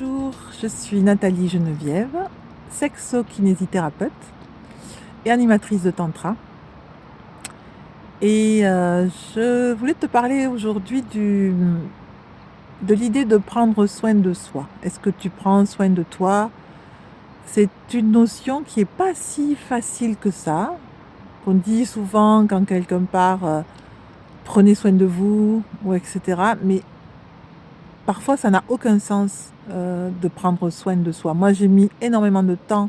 Bonjour, je suis Nathalie Geneviève, sexo-kinésithérapeute et animatrice de tantra. Et je voulais te parler aujourd'hui de l'idée de prendre soin de soi. Est-ce que tu prends soin de toi? C'est une notion qui n'est pas si facile que ça. On dit souvent quand quelqu'un part, prenez soin de vous, ou etc. Mais parfois, ça n'a aucun sens de prendre soin de soi. Moi, j'ai mis énormément de temps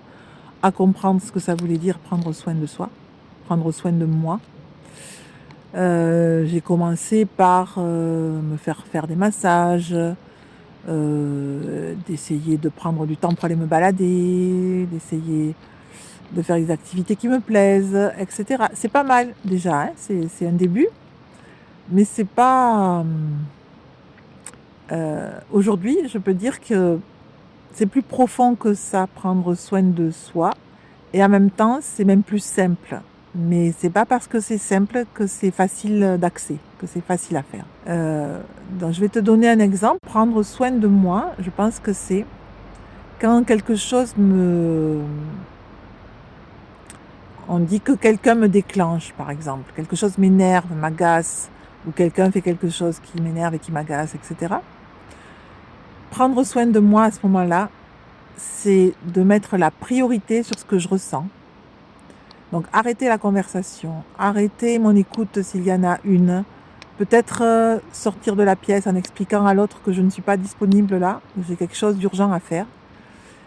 à comprendre ce que ça voulait dire prendre soin de soi, prendre soin de moi. J'ai commencé par me faire des massages, d'essayer de prendre du temps pour aller me balader, d'essayer de faire des activités qui me plaisent, etc. C'est pas mal déjà, hein, c'est un début, mais c'est pas... aujourd'hui, je peux dire que c'est plus profond que ça, prendre soin de soi. Et en même temps, c'est même plus simple. Mais c'est pas parce que c'est simple que c'est facile d'accès, que c'est facile à faire. Donc je vais te donner un exemple. Prendre soin de moi, je pense que c'est quand quelque chose on dit que quelqu'un me déclenche, par exemple. Quelque chose m'énerve, m'agace, ou quelqu'un fait quelque chose qui m'énerve et qui m'agace, etc. Prendre soin de moi à ce moment-là, c'est de mettre la priorité sur ce que je ressens. Donc arrêter la conversation, arrêter mon écoute s'il y en a une, peut-être sortir de la pièce en expliquant à l'autre que je ne suis pas disponible là, que j'ai quelque chose d'urgent à faire.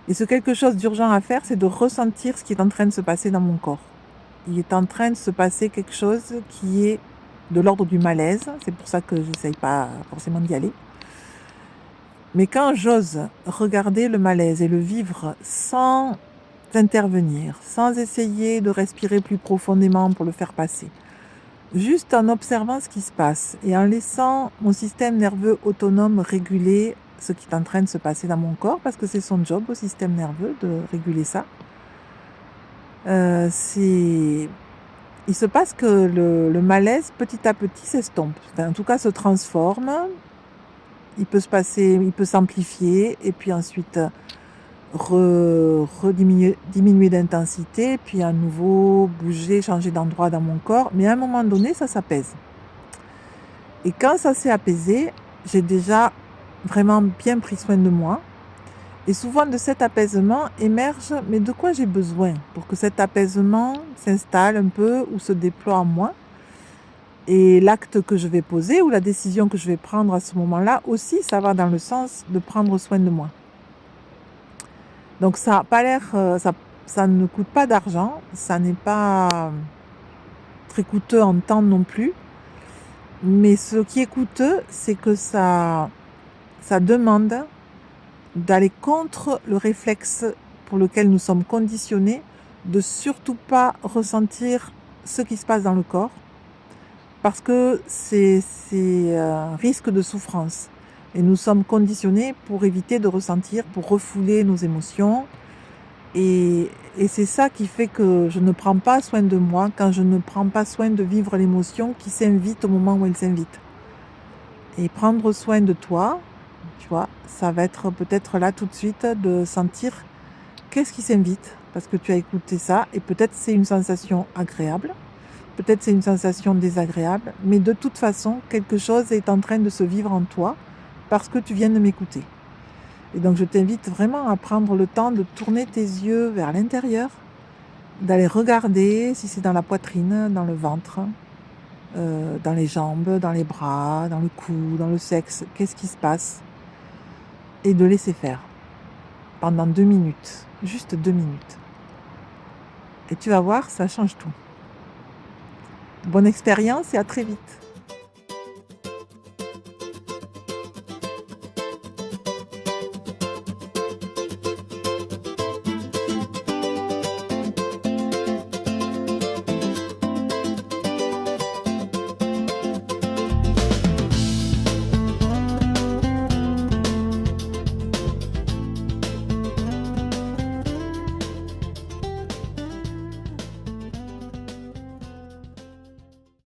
Et ce quelque chose d'urgent à faire, c'est de ressentir ce qui est en train de se passer dans mon corps. Il est en train de se passer quelque chose qui est de l'ordre du malaise, c'est pour ça que je n'essaye pas forcément d'y aller. Mais quand j'ose regarder le malaise et le vivre sans intervenir, sans essayer de respirer plus profondément pour le faire passer, juste en observant ce qui se passe et en laissant mon système nerveux autonome réguler ce qui est en train de se passer dans mon corps, parce que c'est son job au système nerveux de réguler ça, il se passe que le malaise petit à petit s'estompe, en tout cas se transforme. Il peut s'amplifier et puis ensuite diminuer d'intensité, puis à nouveau bouger, changer d'endroit dans mon corps. Mais à un moment donné, ça s'apaise. Et quand ça s'est apaisé, j'ai déjà vraiment bien pris soin de moi. Et souvent de cet apaisement émerge, mais de quoi j'ai besoin pour que cet apaisement s'installe un peu ou se déploie en moi. Et l'acte que je vais poser ou la décision que je vais prendre à ce moment-là aussi, ça va dans le sens de prendre soin de moi. Donc ça n'a pas l'air, ça ne coûte pas d'argent, ça n'est pas très coûteux en temps non plus. Mais ce qui est coûteux, c'est que ça demande d'aller contre le réflexe pour lequel nous sommes conditionnés, de surtout pas ressentir ce qui se passe dans le corps, parce que c'est un risque de souffrance. Et nous sommes conditionnés pour éviter de ressentir, pour refouler nos émotions. Et c'est ça qui fait que je ne prends pas soin de moi quand je ne prends pas soin de vivre l'émotion qui s'invite au moment où elle s'invite. Et prendre soin de toi, tu vois, ça va être peut-être là tout de suite de sentir qu'est-ce qui s'invite, parce que tu as écouté ça, et peut-être c'est une sensation agréable, peut-être c'est une sensation désagréable, mais de toute façon, quelque chose est en train de se vivre en toi parce que tu viens de m'écouter. Et donc je t'invite vraiment à prendre le temps de tourner tes yeux vers l'intérieur, d'aller regarder si c'est dans la poitrine, dans le ventre, dans les jambes, dans les bras, dans le cou, dans le sexe, qu'est-ce qui se passe, et de laisser faire pendant 2 minutes, juste 2 minutes. Et tu vas voir, ça change tout. Bonne expérience et à très vite.